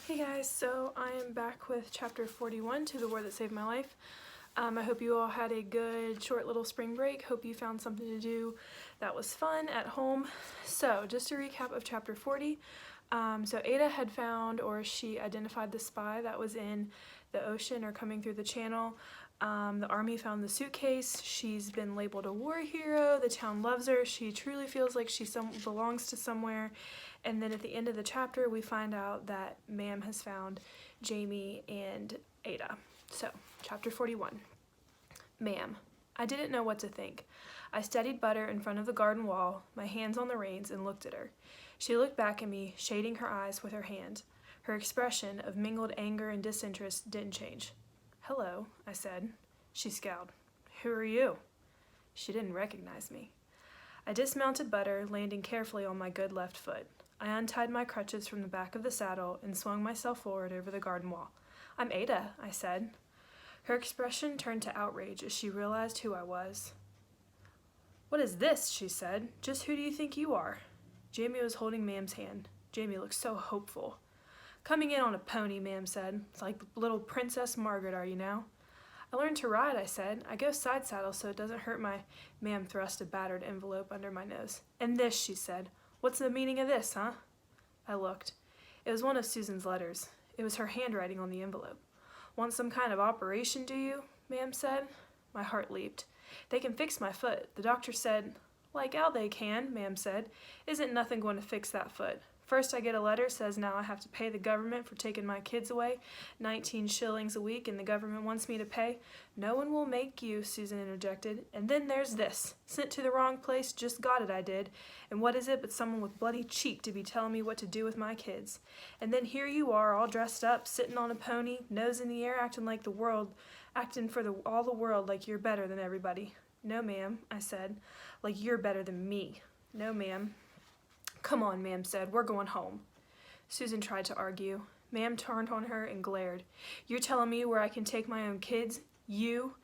Hey guys, so I am back with chapter 41, To the War That Saved My Life. I hope you all had a good short little spring break. Hope you found something to do that was fun at home. So just a recap of chapter 40. So Ada had found, or she identified, the spy that was in the ocean or coming through the channel. The army found the suitcase. She's been labeled a war hero. The town loves her. She truly feels like she belongs to somewhere. And then at the end of the chapter, we find out that Mam has found Jamie and Ada. So, chapter 41. Mam. I didn't know what to think. I studied Butter in front of the garden wall, my hands on the reins, and looked at her. She looked back at me, shading her eyes with her hand. Her expression of mingled anger and disinterest didn't change. Hello, I said. She scowled. Who are you? She didn't recognize me. I dismounted Butter, landing carefully on my good left foot. I untied my crutches from the back of the saddle and swung myself forward over the garden wall. I'm Ada, I said. Her expression turned to outrage as she realized who I was. What is this? She said. Just who do you think you are? Jamie was holding Mam's hand. Jamie looked so hopeful. Coming in on a pony, Mam said. It's like little Princess Margaret, are you now? I learned to ride, I said. I go side saddle so it doesn't hurt my... Mam thrust a battered envelope under my nose. And this, she said. What's the meaning of this, huh? I looked. It was one of Susan's letters. It was her handwriting on the envelope. Want some kind of operation, do you? Mam said. My heart leaped. They can fix my foot. The doctor said, like how they can, Mam said. Isn't nothing going to fix that foot. First I get a letter says now I have to pay the government for taking my kids away, 19 shillings a week, and the government wants me to pay. No one will make you, Susan interjected. And then there's this. Sent to the wrong place, just got it I did. And what is it but someone with bloody cheek to be telling me what to do with my kids? And then here you are, all dressed up, sitting on a pony, nose in the air, acting for all the world like you're better than everybody. No, ma'am, I said, like you're better than me. No, ma'am. Come on, Mam said. We're going home. Susan tried to argue. Mam turned on her and glared. You're telling me where I can take my own kids? You?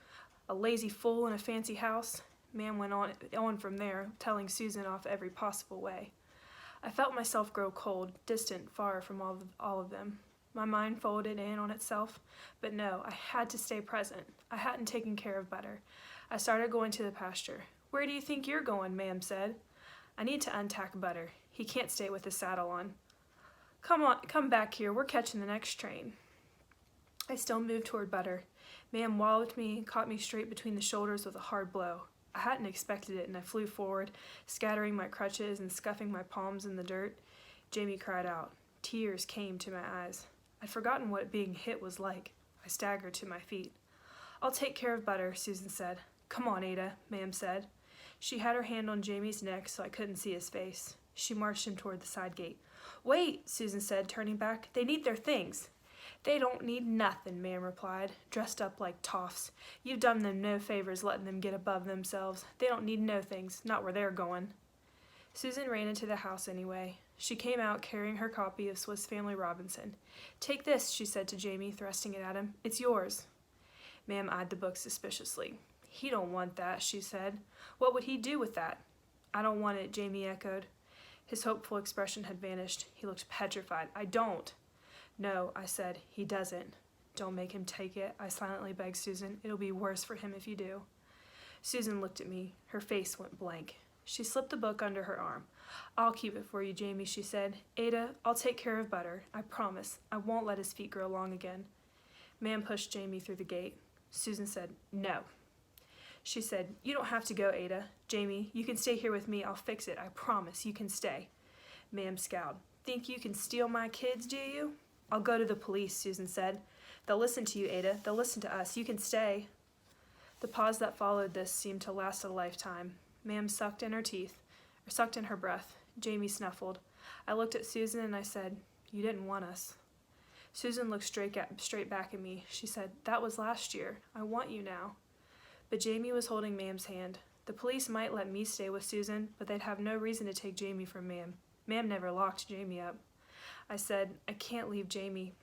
A lazy fool in a fancy house? Mam went on from there, telling Susan off every possible way. I felt myself grow cold, distant, far from all of them. My mind folded in on itself, but no, I had to stay present. I hadn't taken care of Butter. I started going to the pasture. Where do you think you're going? Mam said. I need to untack Butter. He can't stay with his saddle on. Come back here. We're catching the next train. I still moved toward Butter. Mam walloped me and caught me straight between the shoulders with a hard blow. I hadn't expected it, and I flew forward, scattering my crutches and scuffing my palms in the dirt. Jamie cried out. Tears came to my eyes. I'd forgotten what being hit was like. I staggered to my feet. I'll take care of Butter, Susan said. Come on, Ada, Mam said. She had her hand on Jamie's neck so I couldn't see his face. She marched him toward the side gate. Wait, Susan said, turning back. They need their things. They don't need nothing, Mam replied, dressed up like toffs. You've done them no favors letting them get above themselves. They don't need no things, not where they're going. Susan ran into the house anyway. She came out carrying her copy of Swiss Family Robinson. Take this, she said to Jamie, thrusting it at him. It's yours. Mam eyed the book suspiciously. He don't want that, she said. What would he do with that? I don't want it, Jamie echoed. His hopeful expression had vanished. He looked petrified. I don't. No, I said. He doesn't. Don't make him take it, I silently begged Susan. It'll be worse for him if you do. Susan looked at me. Her face went blank. She slipped the book under her arm. I'll keep it for you, Jamie, she said. Ada, I'll take care of Butter. I promise. I won't let his feet grow long again. Mam pushed Jamie through the gate. Susan said, no. She said, you don't have to go, Ada. Jamie, you can stay here with me. I'll fix it. I promise. You can stay. Mam scowled. Think you can steal my kids, do you? I'll go to the police, Susan said. They'll listen to you, Ada. They'll listen to us. You can stay. The pause that followed this seemed to last a lifetime. Mam sucked in her breath. Jamie snuffled. I looked at Susan and I said, you didn't want us. Susan looked straight back at me. She said, that was last year. I want you now. But Jamie was holding Mam's hand. The police might let me stay with Susan, but they'd have no reason to take Jamie from Mam. Mam never locked Jamie up. I said, I can't leave Jamie.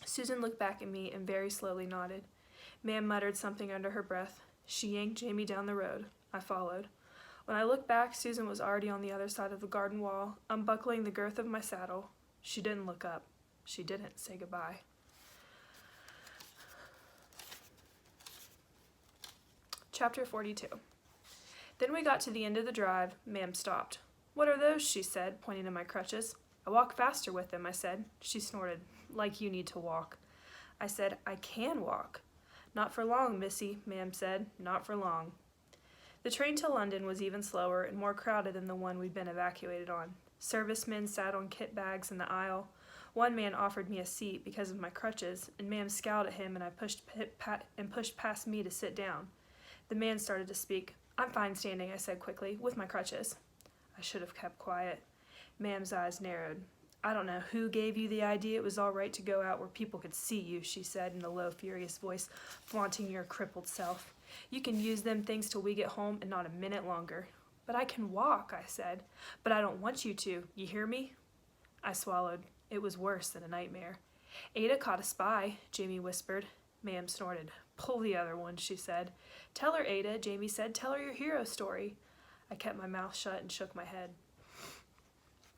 Susan looked back at me and very slowly nodded. Mam muttered something under her breath. She yanked Jamie down the road. I followed. When I looked back, Susan was already on the other side of the garden wall, unbuckling the girth of my saddle. She didn't look up. She didn't say goodbye. Chapter 42. Then we got to the end of the drive. Mam stopped. "What are those?" she said, pointing to my crutches. "I walk faster with them," I said. She snorted. "Like you need to walk." I said, "I can walk." "Not for long, missy," Mam said. "Not for long." The train to London was even slower and more crowded than the one we'd been evacuated on. Servicemen sat on kit bags in the aisle. One man offered me a seat because of my crutches, and Mam scowled at him and I pushed past me to sit down. The man started to speak. "I'm fine standing," I said quickly, "with my crutches." I should have kept quiet. Mam's eyes narrowed. "I don't know who gave you the idea it was all right to go out where people could see you," she said in a low, furious voice, flaunting your crippled self. "You can use them things till we get home and not a minute longer." "But I can walk," I said. "But I don't want you to. You hear me?" I swallowed. It was worse than a nightmare. "Ada caught a spy," Jamie whispered. Mam snorted. "Pull the other one," she said. "Tell her, Ada," Jamie said. "Tell her your hero story." I kept my mouth shut and shook my head.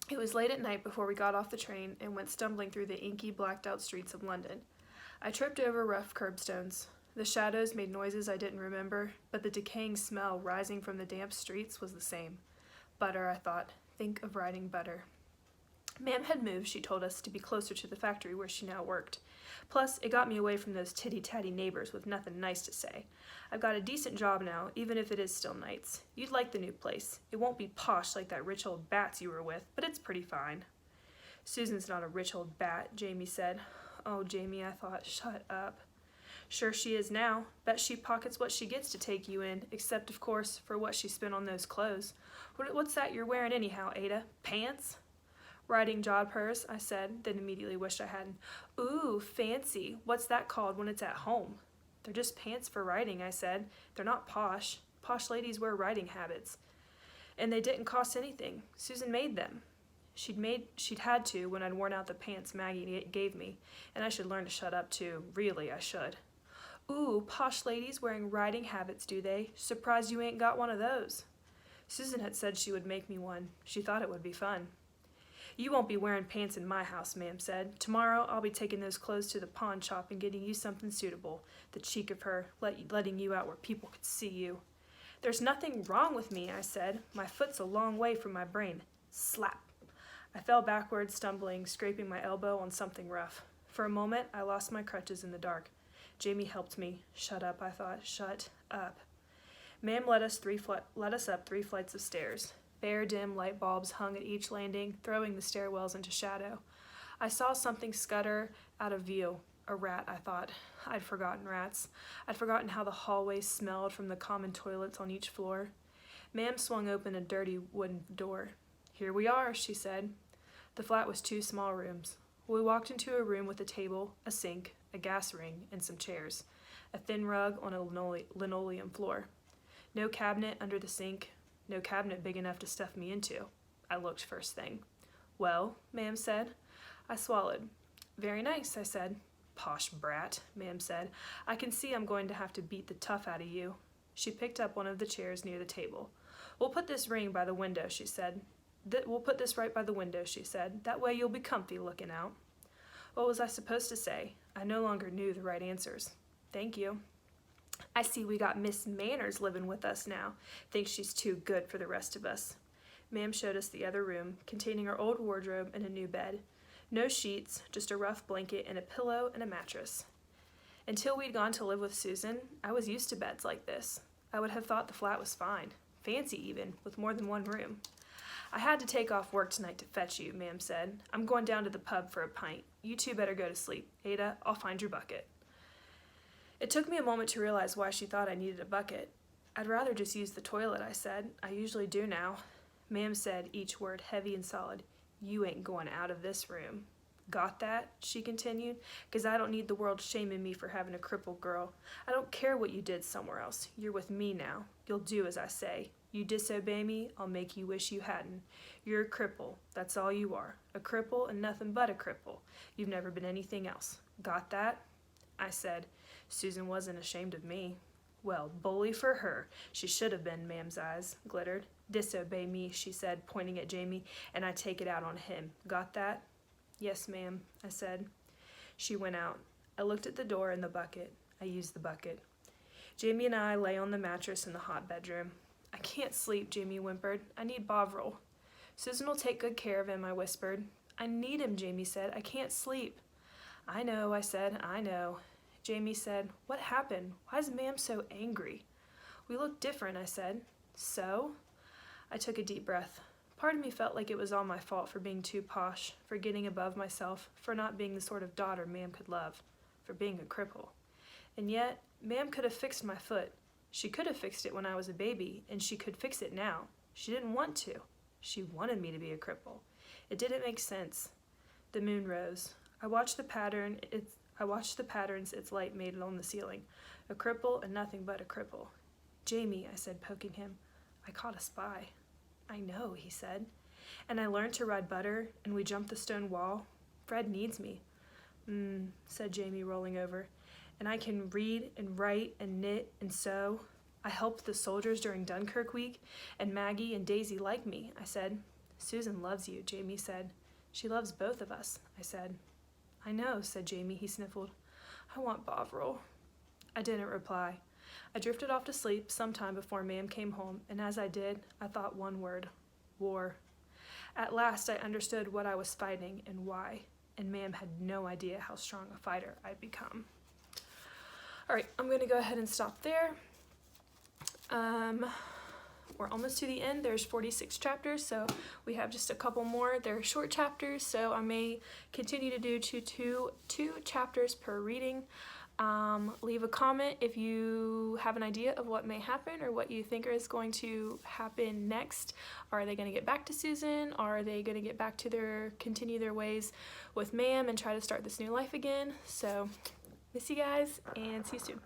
It was late at night before we got off the train and went stumbling through the inky, blacked-out streets of London. I tripped over rough curbstones. The shadows made noises I didn't remember, but the decaying smell rising from the damp streets was the same. Butter, I thought. Think of riding butter. Mam had moved, she told us, to be closer to the factory where she now worked. Plus, it got me away from those titty-tatty neighbors with nothing nice to say. I've got a decent job now, even if it is still nights. You'd like the new place. It won't be posh like that rich old Bats you were with, but it's pretty fine. "Susan's not a rich old bat," Jamie said. "Oh, Jamie," I thought, "shut up." "Sure she is now. Bet she pockets what she gets to take you in, except, of course, for what she spent on those clothes. What's that you're wearing anyhow, Ada? Pants?" "Riding jodhpurs," I said, then immediately wished I hadn't. "Ooh, fancy. What's that called when it's at home?" "They're just pants for riding," I said. "They're not posh. Posh ladies wear riding habits. And they didn't cost anything. Susan made them. She'd had to when I'd worn out the pants Maggie gave me, and I should learn to shut up too. Really, I should." "Ooh, posh ladies wearing riding habits, do they? Surprised you ain't got one of those." Susan had said she would make me one. She thought it would be fun. "You won't be wearing pants in my house," Mam said. "Tomorrow I'll be taking those clothes to the pawn shop and getting you something suitable." The cheek of her, letting you out where people could see you. "There's nothing wrong with me," I said. "My foot's a long way from my brain." Slap! I fell backward, stumbling, scraping my elbow on something rough. For a moment, I lost my crutches in the dark. Jamie helped me. Shut up, I thought. Shut up. Mam led us up 3 flights of stairs. Bare, dim light bulbs hung at each landing, throwing the stairwells into shadow. I saw something scutter out of view. A rat, I thought. I'd forgotten rats. I'd forgotten how the hallways smelled from the common toilets on each floor. Mam swung open a dirty wooden door. "Here we are," she said. The flat was 2 small rooms. We walked into a room with a table, a sink, a gas ring, and some chairs. A thin rug on a linoleum floor. No cabinet under the sink. No cabinet big enough to stuff me into. I looked first thing. "Well," Mam said. I swallowed. "Very nice," I said. "Posh brat," Mam said. "I can see I'm going to have to beat the tough out of you." She picked up one of the chairs near the table. "We'll put this ring by the window," she said. "We'll put this right by the window," she said. "That way you'll be comfy looking out." What was I supposed to say? I no longer knew the right answers. "Thank you." "I see we got Miss Manners living with us now. Thinks she's too good for the rest of us." Mam showed us the other room, containing our old wardrobe and a new bed. No sheets, just a rough blanket and a pillow and a mattress. Until we'd gone to live with Susan, I was used to beds like this. I would have thought the flat was fine, fancy even, with more than one room. "I had to take off work tonight to fetch you," Mam said. "I'm going down to the pub for a pint. You two better go to sleep. Ada, I'll find your bucket." It took me a moment to realize why she thought I needed a bucket. "I'd rather just use the toilet," I said. "I usually do now." Mam said, each word heavy and solid. "You ain't going out of this room. Got that?" she continued. "'Cause I don't need the world shaming me for having a crippled girl. I don't care what you did somewhere else. You're with me now. You'll do as I say. You disobey me, I'll make you wish you hadn't. You're a cripple. That's all you are. A cripple and nothing but a cripple. You've never been anything else. Got that?" I said. Susan wasn't ashamed of me. "Well, bully for her. She should have been," Mam's eyes glittered. "Disobey me," she said, pointing at Jamie, "and I take it out on him. Got that?" "Yes, ma'am," I said. She went out. I looked at the door and the bucket. I used the bucket. Jamie and I lay on the mattress in the hot bedroom. "I can't sleep," Jamie whimpered. "I need Bovril." "Susan will take good care of him," I whispered. "I need him," Jamie said. "I can't sleep." "I know," I said. "I know." Jamie said, "What happened? Why is Ma'am so angry?" "We look different," I said. "So?" I took a deep breath. Part of me felt like it was all my fault for being too posh, for getting above myself, for not being the sort of daughter Ma'am could love, for being a cripple. And yet, Ma'am could have fixed my foot. She could have fixed it when I was a baby, and she could fix it now. She didn't want to. She wanted me to be a cripple. It didn't make sense. The moon rose. I watched the patterns its light made on the ceiling. A cripple and nothing but a cripple. "Jamie," I said, poking him, "I caught a spy." "I know," he said. "And I learned to ride Butter, and we jumped the stone wall. Fred needs me." Said Jamie, rolling over. "And I can read and write and knit and sew. I helped the soldiers during Dunkirk week, and Maggie and Daisy like me," I said. "Susan loves you," Jamie said. "She loves both of us," I said. "I know," said Jamie. He sniffled. "I want Bovril." I didn't reply. I drifted off to sleep sometime before Ma'am came home, and as I did, I thought one word: war. At last I understood what I was fighting and why, and Ma'am had no idea how strong a fighter I'd become. Alright, I'm going to go ahead and stop there. We're almost to the end. There's 46 chapters, so we have just a couple more. They're short chapters, so I may continue to do two chapters per reading. Leave a comment if you have an idea of what may happen or what you think is going to happen next. Are they going to get back to Susan? Are they going to get back to continue their ways with Ma'am and try to start this new life again? So, miss you guys, and see you soon.